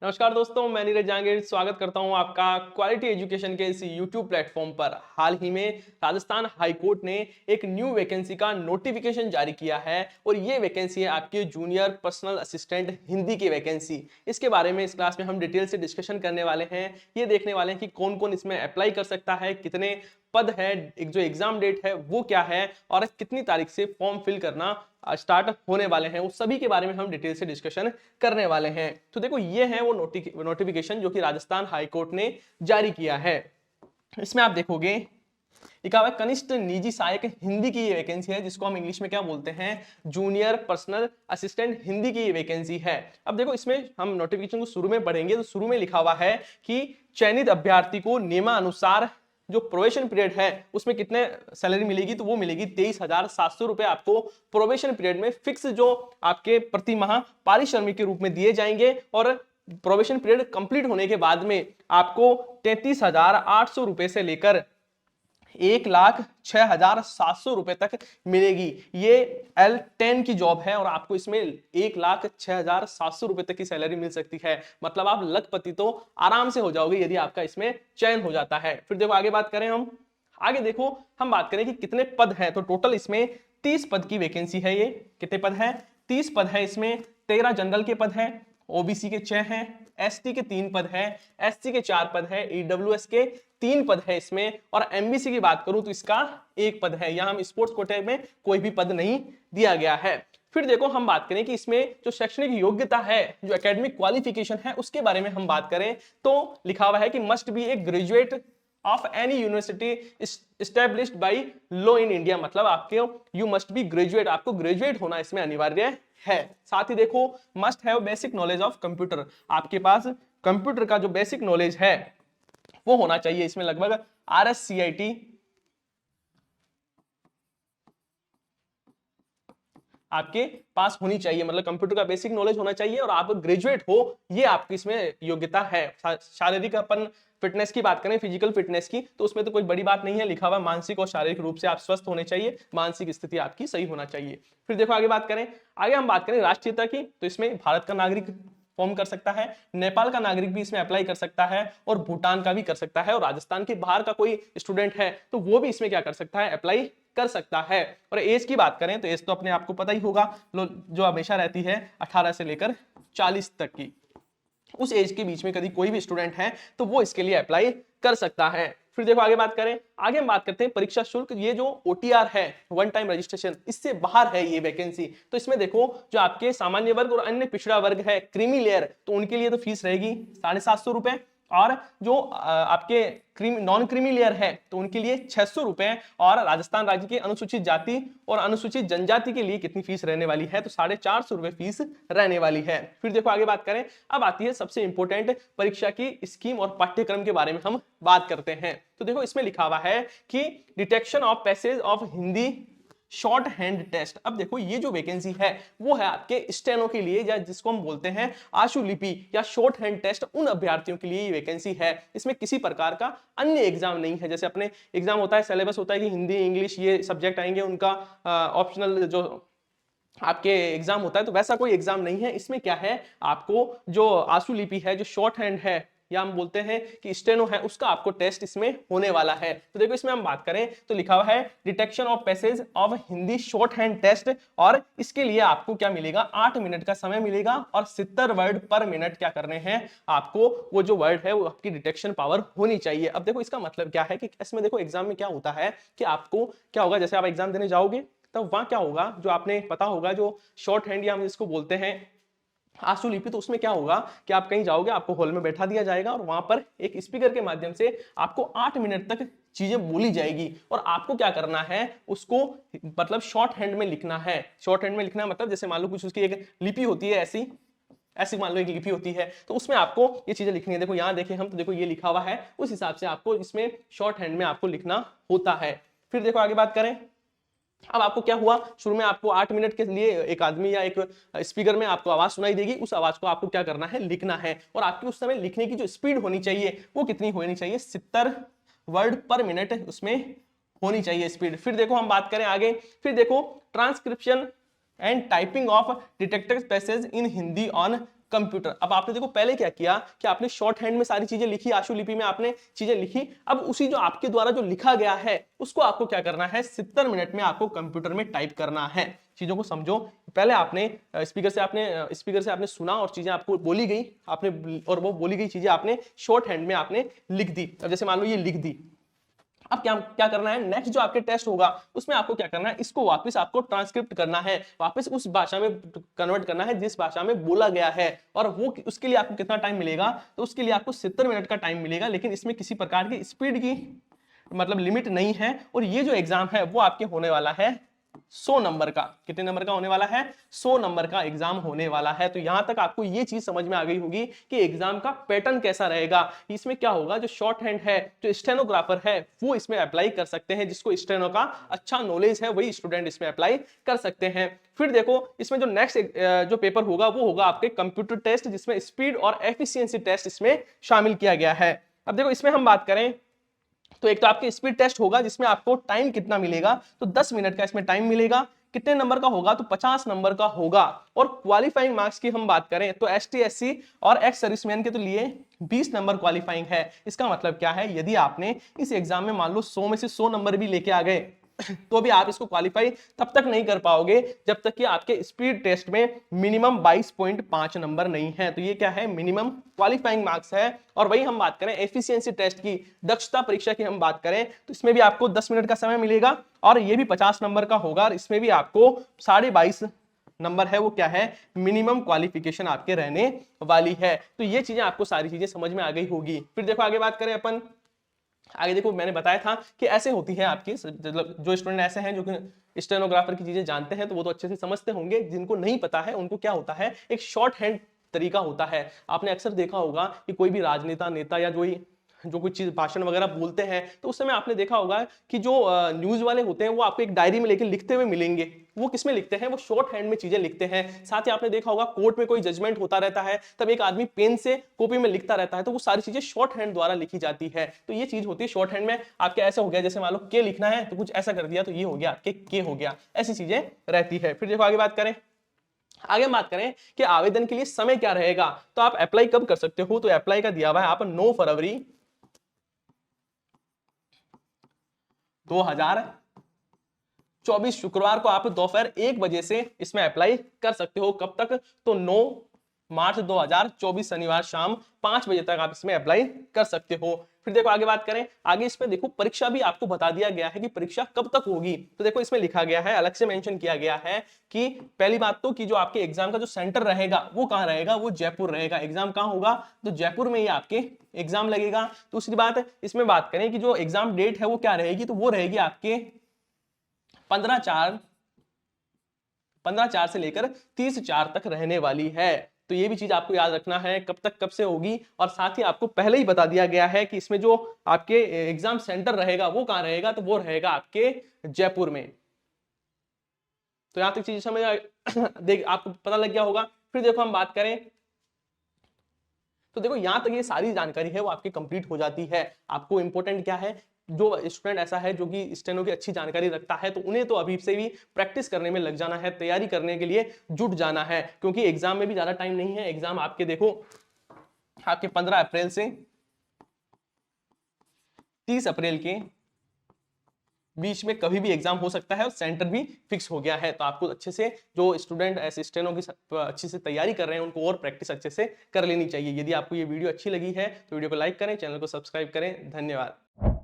नमस्कार दोस्तों, मैं नीरज जहांगीर स्वागत करता हूं आपका क्वालिटी एजुकेशन के इस यूट्यूब प्लेटफॉर्म पर। हाल ही में राजस्थान हाई कोर्ट ने एक न्यू वैकेंसी का नोटिफिकेशन जारी किया है और ये वैकेंसी है आपके जूनियर पर्सनल असिस्टेंट हिंदी की वैकेंसी। इसके बारे में इस क्लास में हम डिटेल से डिस्कशन करने वाले हैं। ये देखने वाले हैं कि कौन कौन इसमें अप्लाई कर सकता है, कितने पद है, एक जो एग्जाम डेट है वो क्या है और कितनी तारीख से फॉर्म फिल करना स्टार्ट होने वाले हैं, उस सभी के बारे में हम डिटेल से डिस्कशन करने वाले हैं। तो देखो ये है वो नोटिफिकेशन जो कि राजस्थान हाई कोर्ट ने जारी किया है। इसमें आप देखोगे लिखा हुआ है कनिष्ठ निजी सहायक हिंदी की ये वैकेंसी है, जिसको हम इंग्लिश में क्या बोलते हैं, जूनियर पर्सनल असिस्टेंट हिंदी की ये वैकेंसी है। अब देखो इसमें हम नोटिफिकेशन को शुरू में पढ़ेंगे तो शुरू में लिखा हुआ है कि चयनित अभ्यर्थी को नियमानुसार जो प्रोबेशन पीरियड है उसमें कितने सैलरी मिलेगी, तो वो मिलेगी 23,700 रुपए आपको प्रोबेशन पीरियड में फिक्स जो आपके प्रति माह पारिश्रमिक के रूप में दिए जाएंगे। और प्रोबेशन पीरियड कंप्लीट होने के बाद में आपको 33,800 रुपए से लेकर 1,06,700 रुपए तक मिलेगी। ये L10 की जॉब है और आपको इसमें 1,06,700 रुपए तक की सैलरी मिल सकती है। मतलब आप लखपति तो आराम से हो जाओगे यदि आपका इसमें चयन हो जाता है। फिर देखो आगे बात करें हम, आगे देखो हम बात करें कि कितने पद हैं, तो टोटल इसमें 30 पद की वैकेंसी है। ये कितने पद है, 30 पद है। इसमें 13 जनरल के पद है, ओबीसी के 6 हैं, एसटी के 3 पद है, एससी के 4 पद है, ईडब्ल्यूएस के 3 पद है इसमें, और एमबीसी की बात करूं तो इसका 1 पद है। यहां हम स्पोर्ट्स कोटे में कोई भी पद नहीं दिया गया है। फिर देखो हम बात करें कि इसमें जो शैक्षणिक योग्यता है, जो एकेडमिक क्वालिफिकेशन है, उसके बारे में हम बात करें तो लिखा हुआ है कि must be A graduate of any university established by law in India. मतलब आपके यू मस्ट बी ग्रेजुएट, आपको ग्रेजुएट होना इसमें अनिवार्य है। साथ ही देखो must have basic knowledge of computer, आपके पास कंप्यूटर का जो बेसिक नॉलेज है वो होना चाहिए। इसमें लगभग RSCIT आपके पास होनी चाहिए, मतलब कंप्यूटर का बेसिक नॉलेज होना चाहिए और आप ग्रेजुएट हो, ये आपकी इसमें योग्यता है। शारीरिक अपन फिटनेस की बात करें, फिजिकल फिटनेस की, तो उसमें तो कोई बड़ी बात नहीं है, लिखा हुआ मानसिक और शारीरिक रूप से आप स्वस्थ होने चाहिए, मानसिक स्थिति आपकी सही होना चाहिए। फिर देखो आगे बात करें, आगे हम बात करें राष्ट्रीयता की, तो इसमें भारत का नागरिक फॉर्म कर सकता है, नेपाल का नागरिक भी इसमें अप्लाई कर सकता है और भूटान का भी कर सकता है, और राजस्थान के बाहर का कोई स्टूडेंट है तो वो भी इसमें क्या कर सकता है, अप्लाई कर सकता है। और एज की बात करें तो एज तो अपने आपको पता ही होगा, जो हमेशा रहती है 18 से लेकर 40 तक की, उस एज के बीच में कभी कोई भी स्टूडेंट है तो वो इसके लिए अप्लाई कर सकता है। फिर देखो आगे बात करें, आगे हम बात करते हैं परीक्षा शुल्क। ये जो OTR है, वन टाइम रजिस्ट्रेशन, इससे बाहर है ये वैकेंसी। तो इसमें देखो जो आपके सामान्य वर्ग और अन्य पिछड़ा वर्ग है, क्रीमी लेयर, तो उनके लिए तो फीस रहेगी 750 रुपए, और जो आपके नॉन क्रीमी लेयर है तो उनके लिए 600 रुपए, और राजस्थान राज्य के अनुसूचित जाति और अनुसूचित जनजाति के लिए कितनी फीस रहने वाली है, तो 450 रुपए फीस रहने वाली है। फिर देखो आगे बात करें, अब आती है सबसे इंपॉर्टेंट परीक्षा की स्कीम और पाठ्यक्रम के बारे में हम बात करते हैं। तो देखो इसमें लिखा हुआ है कि detection of passage of Hindi shorthand test. अब देखो ये जो वैकेंसी है वो है आपके स्टेनो के लिए, या जिसको हम बोलते हैं आशुलिपि या शॉर्ट हैंड टेस्ट, उन अभ्यर्थियों के लिए ये वैकेंसी है। इसमें किसी प्रकार का अन्य एग्जाम नहीं है। जैसे अपने एग्जाम होता है, सिलेबस होता है कि हिंदी इंग्लिश ये सब्जेक्ट आएंगे, उनका ऑप्शनल जो आपके एग्जाम होता है, तो वैसा कोई एग्जाम नहीं है। इसमें क्या है, आपको जो आशुलिपि है, जो शॉर्ट हैंड है, या हम बोलते हैं कि स्टेनो है, उसका आपको टेस्ट इसमें होने वाला है। तो देखो इसमें हम बात करें तो लिखा हुआ है detection of passage of Hindi shorthand test, और इसके लिए आपको क्या मिलेगा, 8 मिनट का समय मिलेगा और 70 वर्ड पर मिनट क्या करने हैं आपको, वो जो वर्ड है वो आपकी डिटेक्शन पावर होनी चाहिए। अब देखो इसका मतलब क्या है कि इसमें देखो एग्जाम में क्या होता है कि आपको क्या होगा, जैसे आप एग्जाम देने जाओगे तो वहां क्या होगा, जो आपने पता होगा जो शॉर्ट हैंड या हम इसको बोलते हैं आशुलिपि, तो उसमें क्या होगा कि आप कहीं जाओगे, आपको हॉल में बैठा दिया जाएगा और वहां पर एक स्पीकर के माध्यम से आपको 8 मिनट तक चीजें बोली जाएगी, और आपको क्या करना है, उसको मतलब शॉर्ट हैंड में लिखना है। शॉर्ट हैंड में लिखना मतलब जैसे मान लो कुछ उसकी एक लिपि होती है, ऐसी ऐसी मान लो एक लिपि होती है, तो उसमें आपको ये चीजें लिखनी है। देखो यहाँ देखें हम, तो देखो ये लिखा हुआ है, उस हिसाब से आपको इसमें शॉर्ट हैंड में आपको लिखना होता है। फिर देखो आगे बात करें, अब आपको क्या हुआ, शुरू में आपको 8 मिनट के लिए एक आदमी या एक स्पीकर में आपको आवाज सुनाई देगी, उस आवाज को आपको क्या करना है, लिखना है। और आपकी उस समय लिखने की जो स्पीड होनी चाहिए वो कितनी होनी चाहिए, 70 वर्ड पर मिनट उसमें होनी चाहिए स्पीड। फिर देखो हम बात करें आगे, फिर देखो transcription and typing of detected passage in Hindi on computer. अब आपने देखो पहले क्या किया कि आपने शॉर्ट हैंड में सारी चीजें लिखी, आशुलिपि में आपने चीजें लिखी। अब उसी जो आपके द्वारा जो लिखा गया है उसको आपको क्या करना है, 70 मिनट में आपको कंप्यूटर में टाइप करना है। चीजों को समझो, पहले आपने स्पीकर से आपने सुना और चीजें आपको बोली गई, आपने और वो बोली गई चीजें आपने शॉर्ट हैंड में आपने लिख दी। अब जैसे मान लो ये लिख दी, अब क्या क्या करना है, नेक्स्ट जो आपके टेस्ट होगा उसमें आपको क्या करना है, इसको वापस आपको ट्रांसक्रिप्ट करना है, वापस उस भाषा में कन्वर्ट करना है जिस भाषा में बोला गया है। और वो उसके लिए आपको कितना टाइम मिलेगा, तो उसके लिए आपको 70 मिनट का टाइम मिलेगा। लेकिन इसमें किसी प्रकार की स्पीड की मतलब लिमिट नहीं है। और ये जो एग्जाम है वो आपके होने वाला है 100 नंबर का। कितने नंबर का होने वाला है, 100 नंबर का एग्जाम होने वाला है। तो यहां तक आपको ये चीज समझ में आ गई होगी कि एग्जाम का पैटर्न कैसा रहेगा। इसमें क्या होगा, जो शॉर्ट हैंड है, जो स्टेनोग्राफर है, वो इसमें अप्लाई कर सकते हैं। जिसको स्टेनो का अच्छा नॉलेज है वही स्टूडेंट इसमें अप्लाई कर सकते हैं। फिर देखो इसमें जो नेक्स्ट जो पेपर होगा वो होगा आपके कंप्यूटर टेस्ट, जिसमें स्पीड और एफिशिएंसी टेस्ट इसमें शामिल किया गया है। अब देखो इसमें हम बात करें तो एक तो आपके स्पीड टेस्ट होगा जिसमें आपको टाइम कितना मिलेगा, तो 10 मिनट का इसमें टाइम मिलेगा। कितने नंबर का होगा, तो 50 नंबर का होगा। और क्वालिफाइंग मार्क्स की हम बात करें तो एसटी एससी और एक्स सर्विसमैन के तो लिए 20 नंबर क्वालिफाइंग है। इसका मतलब क्या है, यदि आपने इस एग्जाम में मान लो 100 में से 100 नंबर भी लेके आ गए तो भी आप इसको क्वालिफाई तब तक नहीं कर पाओगे जब तक कि आपके स्पीड टेस्ट में मिनिमम 22.5 नंबर नहीं है। तो ये क्या है, मिनिमम क्वालिफाइंग मार्क्स है। और वही हम बात करें एफिशिएंसी टेस्ट की, दक्षता परीक्षा की हम बात करें तो इसमें भी आपको 10 मिनट का समय मिलेगा और ये भी 50 नंबर का होगा। और इसमें भी आपको 22.5 नंबर है वो क्या है, मिनिमम क्वालिफिकेशन आपके रहने वाली है। तो ये चीजें आपको सारी चीजें समझ में आ गई होगी। फिर देखो आगे बात करें अपन, आगे देखो मैंने बताया था कि ऐसे होती है आपकी, मतलब जो स्टूडेंट ऐसे हैं जो कि स्टेनोग्राफर की चीजें जानते हैं तो वो तो अच्छे से समझते होंगे। जिनको नहीं पता है उनको क्या होता है, एक शॉर्ट हैंड तरीका होता है। आपने अक्सर देखा होगा कि कोई भी राजनेता नेता या जो कुछ चीज भाषण वगैरह बोलते हैं तो उस समय आपने देखा होगा कि जो न्यूज वाले होते हैं वो आपको एक डायरी में लेके लिखते हुए मिलेंगे। वो किसमें लिखते हैं, वो शॉर्ट हैंड में चीजें लिखते हैं। साथ ही आपने देखा होगा कोर्ट में कोई जजमेंट होता रहता है तब एक आदमी पेन से कॉपी में लिखता रहता है, तो वो सारी चीजें शॉर्ट हैंड द्वारा लिखी जाती है। तो ये चीज होती है शॉर्ट हैंड में। आपके ऐसा हो गया जैसे मान लो के लिखना है तो कुछ ऐसा कर दिया तो ये हो गया आपके के हो गया, ऐसी चीजें रहती है। फिर देखो आगे बात करें, आगे बात करें कि आवेदन के लिए समय क्या रहेगा, तो आप अप्लाई कब कर सकते हो, तो अप्लाई का दिया हुआ है आप 9 फरवरी 2024 शुक्रवार को आप दोपहर 1 बजे से इसमें अप्लाई कर सकते हो। कब तक, तो 9 मार्च 2024 शनिवार शाम 5 बजे तक आप इसमें अप्लाई कर सकते हो। फिर देखो आगे बात करें, आगे इसमें देखो परीक्षा भी आपको बता दिया गया है कि परीक्षा कब तक होगी। तो देखो इसमें लिखा गया है, अलग से मेंशन किया गया है कि पहली बात तो कि जो आपके एग्जाम का जो सेंटर रहेगा वो कहां रहेगा, वो जयपुर रहेगा। एग्जाम कहां होगा, तो जयपुर में ही आपके एग्जाम लगेगा। दूसरी बात इसमें बात करें कि जो एग्जाम डेट है वो क्या रहेगी, तो वो रहेगी आपके 15/4 से लेकर 30/4 तक रहने वाली है। तो ये भी चीज आपको याद रखना है कब तक कब से होगी। और साथ ही आपको पहले ही बता दिया गया है कि इसमें जो आपके एग्जाम सेंटर रहेगा वो कहां रहेगा, तो वो रहेगा आपके जयपुर में। तो यहां तक चीज समझ देख आपको पता लग गया होगा। फिर देखो हम बात करें तो देखो यहां तक ये सारी जानकारी है वो आपकी कंप्लीट हो जाती है। आपको इंपॉर्टेंट क्या है, जो स्टूडेंट ऐसा है जो कि स्टेनो की अच्छी जानकारी रखता है तो उन्हें तो अभी से भी प्रैक्टिस करने में लग जाना है, तैयारी करने के लिए जुट जाना है। क्योंकि एग्जाम में भी ज्यादा टाइम नहीं है। एग्जाम आपके देखो आपके 15 अप्रैल से 30 अप्रैल के बीच में कभी भी एग्जाम हो सकता है और सेंटर भी फिक्स हो गया है। तो आपको अच्छे से जो स्टूडेंट ऐसे स्टेनो की अच्छे से तैयारी कर रहे हैं उनको और प्रैक्टिस अच्छे से कर लेनी चाहिए। यदि आपको ये वीडियो अच्छी लगी है तो वीडियो को लाइक करें, चैनल को सब्सक्राइब करें। धन्यवाद।